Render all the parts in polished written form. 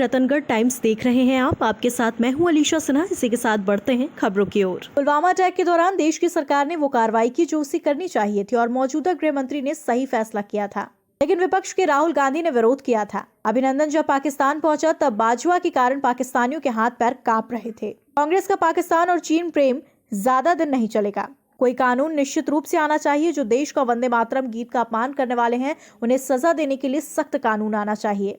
Ratangarh times देख रहे हैं आप। आपके साथ मैं हूं अलीशा सिन्हा। इसी के साथ बढ़ते हैं खबरों की ओर। पुलवामा अटैक के दौरान देश की सरकार ने वो कार्रवाई की जो उसे करनी चाहिए थी और मौजूदा गृह मंत्री ने सही फैसला किया था, लेकिन विपक्ष के राहुल गांधी ने विरोध किया था। अभिनंदन जब पाकिस्तान पहुंचा तब बाजवा के कारण पाकिस्तानियों के हाथ पैर कांप रहे थे। कांग्रेस का पाकिस्तान और चीन प्रेम ज्यादा दिन नहीं चलेगा। कोई कानून निश्चित रूप से आना चाहिए। जो देश का वंदे मातरम गीत का अपमान करने वाले हैं उन्हें सजा देने के लिए सख्त कानून आना चाहिए।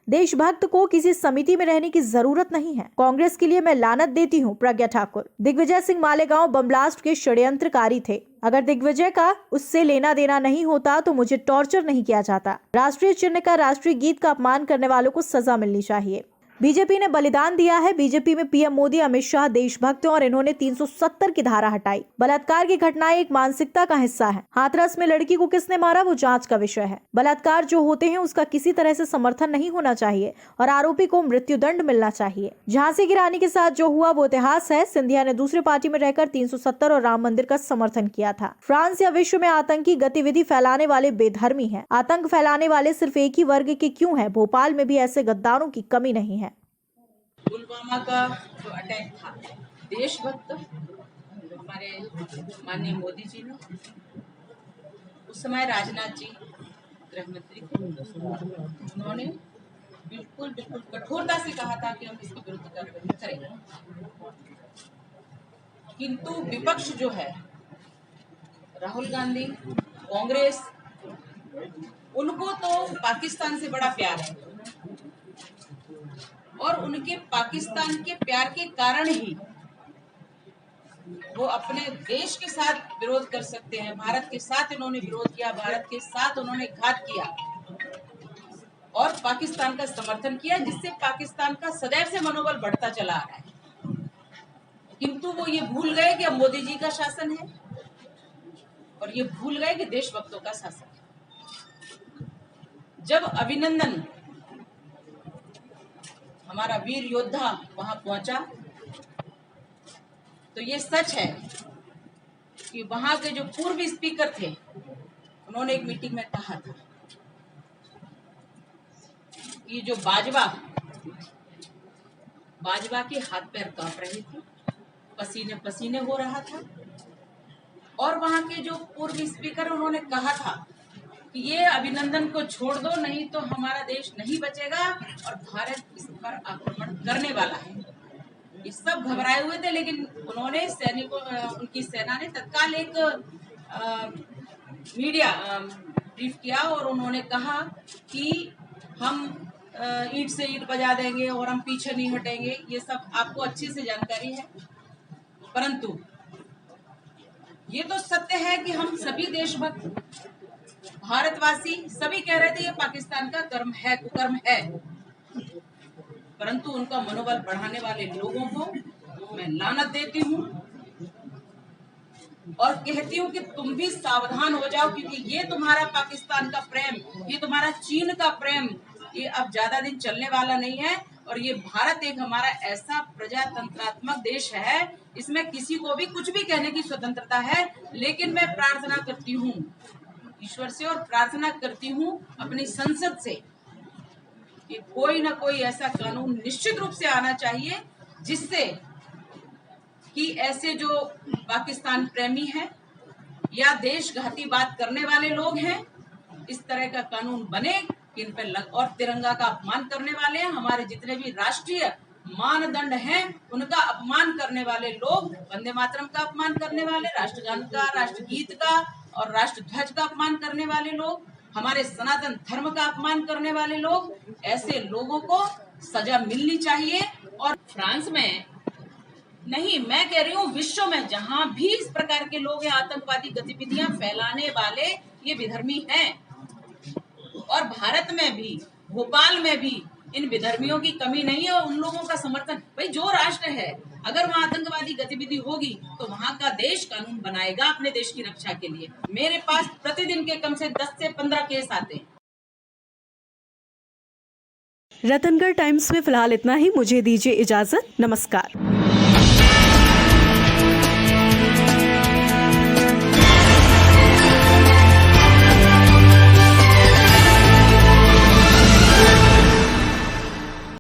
देशभक्त को किसी समिति में रहने की जरूरत नहीं है। कांग्रेस के लिए मैं लानत देती हूं प्रज्ञा ठाकुर। दिग्विजय सिंह मालेगांव बम ब्लास्ट के षड्यंत्रकारी थे। अगर दिग्विजय का उससे लेना देना नहीं होता तो मुझे टॉर्चर नहीं किया जाता। राष्ट्रीय चिन्ह का, राष्ट्रीय गीत का अपमान करने वालों को सजा मिलनी चाहिए। बीजेपी ने बलिदान दिया है। बीजेपी में पीएम मोदी, अमित शाह देशभक्त हैं और इन्होंने 370 की धारा हटाई। बलात्कार की घटनाएं एक मानसिकता का हिस्सा है। हाथरस में लड़की को किसने मारा वो जांच का विषय है। बलात्कार जो होते हैं उसका किसी तरह से समर्थन नहीं होना चाहिए और आरोपी को मृत्युदंड मिलना चाहिए। झांसी की रानी के साथ जो हुआ वो इतिहास है। सिंधिया ने दूसरी पार्टी में रहकर 370 और राम मंदिर का समर्थन किया था। फ्रांस या विश्व में आतंकी गतिविधि फैलाने वाले बेधर्मी है। आतंक फैलाने वाले सिर्फ एक ही वर्ग के क्यों है? भोपाल में भी ऐसे गद्दारों की कमी नहीं है। पुलवामा का जो अटैक था, देशभक्त हमारे माननीय मोदी जी ने, उस समय राजनाथ जी गृह मंत्री थे, उन्होंने बिल्कुल कठोरता से कहा था कि हम इसके विरुद्ध कार्रवाई करेंगे। किंतु विपक्ष जो है, राहुल गांधी, कांग्रेस, उनको तो पाकिस्तान से बड़ा प्यार है और उनके पाकिस्तान के प्यार के कारण ही वो अपने देश के साथ विरोध कर सकते हैं। भारत के साथ इन्होंने विरोध किया, भारत के साथ उन्होंने घात किया और पाकिस्तान का समर्थन किया, जिससे पाकिस्तान का सदैव से मनोबल बढ़ता चला आ रहा है। किंतु वो ये भूल गए कि अब मोदी जी का शासन है और ये भूल गए कि देशभक्तों का शासन है। जब अभिनंदन हमारा वीर योद्धा वहां पहुंचा तो ये सच है कि वहां के जो पूर्व स्पीकर थे उन्होंने एक मीटिंग में कहा था कि जो बाजवा के हाथ पैर कांप रहे थे, पसीने पसीने हो रहा था और वहां के जो पूर्व स्पीकर उन्होंने कहा था कि ये अभिनंदन को छोड़ दो, नहीं तो हमारा देश नहीं बचेगा और भारत इस पर आक्रमण करने वाला है। ये सब घबराए हुए थे, लेकिन उन्होंने उनकी सेना ने तत्काल एक मीडिया ब्रीफ किया और उन्होंने कहा कि हम ईंट से ईंट बजा देंगे और हम पीछे नहीं हटेंगे। ये सब आपको अच्छे से जानकारी है। परंतु ये तो सत्य है कि हम सभी देशभक्त भारतवासी सभी कह रहे थे ये पाकिस्तान का कर्म है, कुकर्म है, परंतु उनका मनोबल बढ़ाने वाले लोगों को मैं लानत देती हूँ और कहती हूँ कि तुम भी सावधान हो जाओ, क्योंकि ये तुम्हारा पाकिस्तान का प्रेम, ये तुम्हारा चीन का प्रेम, ये अब ज्यादा दिन चलने वाला नहीं है। और ये भारत एक हमारा ऐसा प्रजातंत्रात्मक देश है, इसमें किसी को भी कुछ भी कहने की स्वतंत्रता है। लेकिन मैं प्रार्थना करती हूँ ईश्वर से और प्रार्थना करती हूँ अपनी संसद से कि कोई ना कोई ऐसा कानून निश्चित रूप से आना चाहिए जिससे कि ऐसे जो पाकिस्तान प्रेमी हैं या देशघाती बात करने वाले लोग हैं, इस तरह का कानून बने कि इन पर और तिरंगा का अपमान करने वाले हैं, हमारे जितने भी राष्ट्रीय मानदंड हैं उनका अपमान करने वाले लोग, वंदे मातरम का अपमान करने वाले, राष्ट्रगान का, राष्ट्रगीत का और राष्ट्रध्वज का अपमान करने वाले लोग, हमारे सनातन धर्म का अपमान करने वाले लोग, ऐसे लोगों को सजा मिलनी चाहिए। और फ्रांस में नहीं, मैं कह रही हूँ विश्व में जहां भी इस प्रकार के लोग हैं, आतंकवादी गतिविधियां फैलाने वाले, ये विधर्मी हैं। और भारत में भी, भोपाल में भी इन विधर्मियों की कमी नहीं है और उन लोगों का समर्थन। भाई जो राष्ट्र है, अगर वहाँ आतंकवादी गतिविधि होगी तो वहाँ का देश कानून बनाएगा अपने देश की रक्षा के लिए। मेरे पास प्रतिदिन के कम से 10 से 15 केस आते हैं। रतनगढ़ टाइम्स में फिलहाल इतना ही। मुझे दीजिए इजाजत। नमस्कार।